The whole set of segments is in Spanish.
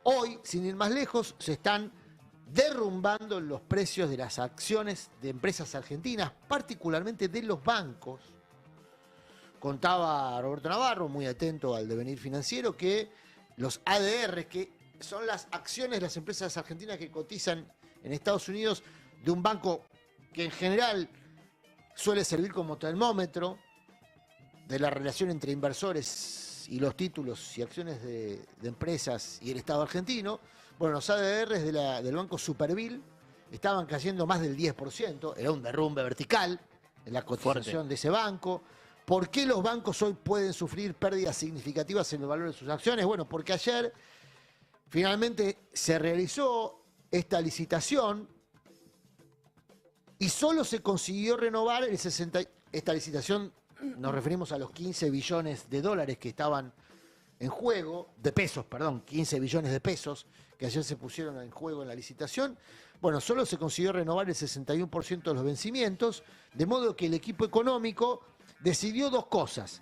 Hoy, sin ir más lejos, se están derrumbando los precios de las acciones de empresas argentinas, particularmente de los bancos. Contaba Roberto Navarro, muy atento al devenir financiero, que los ADR, que son las acciones de las empresas argentinas que cotizan en Estados Unidos, de un banco que en general suele servir como termómetro de la relación entre inversores y los títulos y acciones de empresas y el Estado argentino. Bueno, los ADRs del Banco Superville estaban cayendo más del 10%, era un derrumbe vertical en la cotización de ese banco. ¿Por qué los bancos hoy pueden sufrir pérdidas significativas en el valor de sus acciones? Bueno, porque ayer finalmente se realizó esta licitación y solo se consiguió renovar el 60... Esta licitación, nos referimos a los 15 billones de dólares que estaban en juego, de pesos, perdón, 15 billones de pesos que ayer se pusieron en juego en la licitación. Bueno, solo se consiguió renovar el 61% de los vencimientos, de modo que el equipo económico decidió dos cosas.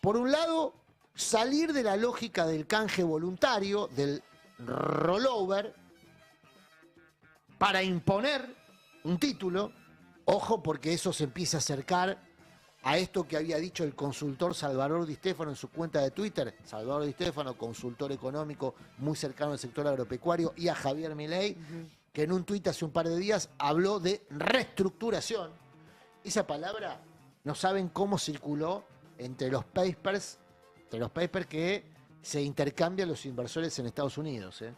Por un lado, salir de la lógica del canje voluntario, del rollover, para imponer un título. Ojo, porque eso se empieza a acercar a esto que había dicho el consultor Salvador Di Stefano en su cuenta de Twitter. Salvador Di Stefano, consultor económico muy cercano al sector agropecuario, y a Javier Milei, que en un tuit hace un par de días habló de reestructuración. Esa palabra no saben cómo circuló entre los papers que se intercambian los inversores en Estados Unidos, ¿eh?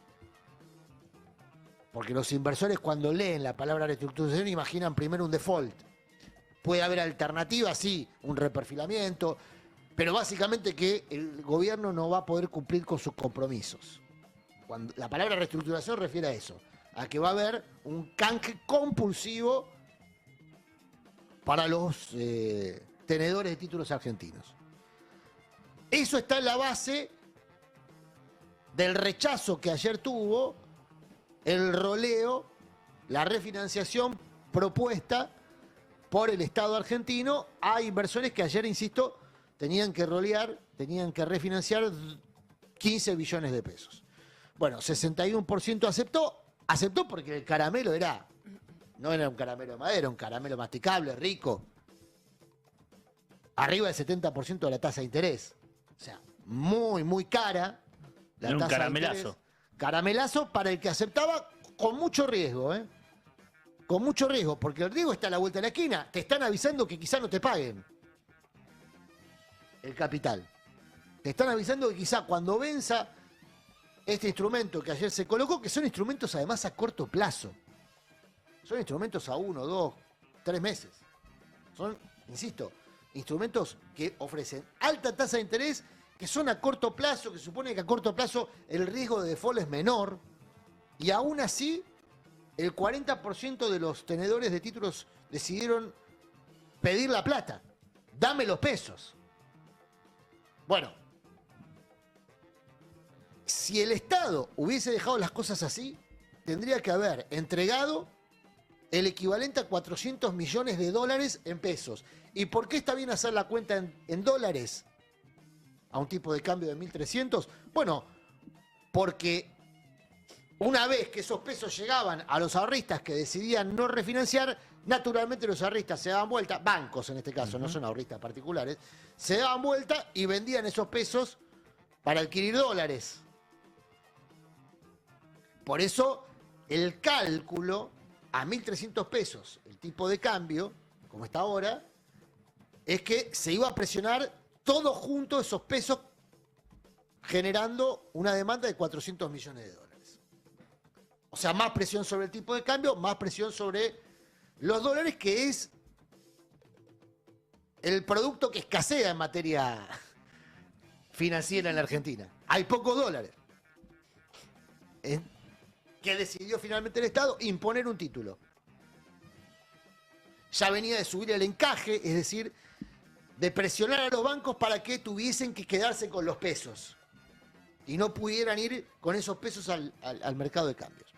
Porque los inversores, cuando leen la palabra reestructuración, imaginan primero un default. Puede haber alternativas, sí, un reperfilamiento, pero básicamente que el gobierno no va a poder cumplir con sus compromisos. Cuando la palabra reestructuración refiere a eso, a que va a haber un canje compulsivo para los tenedores de títulos argentinos. Eso está en la base del rechazo que ayer tuvo el roleo, la refinanciación propuesta por el Estado argentino a inversores que ayer, insisto, tenían que rolear, tenían que refinanciar 15 billones de pesos. Bueno, 61% aceptó porque el caramelo no era un caramelo de madera, un caramelo masticable, rico. Arriba del 70% de la tasa de interés. O sea, muy, muy cara la era un tasa caramelazo. de interés. Caramelazo para el que aceptaba, con mucho riesgo, ¿eh? Con mucho riesgo, porque el riesgo está a la vuelta de la esquina. Te están avisando que quizá no te paguen el capital. Te están avisando que quizá cuando venza este instrumento que ayer se colocó, que son instrumentos además a corto plazo. Son instrumentos a 1, 2, 3 meses. Son, insisto, instrumentos que ofrecen alta tasa de interés, que son a corto plazo, que supone que a corto plazo el riesgo de default es menor, y aún así el 40% de los tenedores de títulos decidieron pedir la plata. Dame los pesos. Bueno, si el Estado hubiese dejado las cosas así, tendría que haber entregado el equivalente a 400 millones de dólares en pesos. ¿Y por qué está bien hacer la cuenta en dólares a un tipo de cambio de 1.300? Bueno, porque una vez que esos pesos llegaban a los ahorristas que decidían no refinanciar, naturalmente los ahorristas se daban vuelta, bancos en este caso, no son ahorristas particulares, se daban vuelta y vendían esos pesos para adquirir dólares. Por eso el cálculo a 1.300 pesos, el tipo de cambio, como está ahora, es que se iba a presionar todo junto esos pesos, generando una demanda de 400 millones de dólares. O sea, más presión sobre el tipo de cambio, más presión sobre los dólares, que es el producto que escasea en materia financiera en la Argentina. Hay pocos dólares. ¿Qué decidió finalmente el Estado? Imponer un título. Ya venía de subir el encaje, es decir, de presionar a los bancos para que tuviesen que quedarse con los pesos y no pudieran ir con esos pesos al mercado de cambios.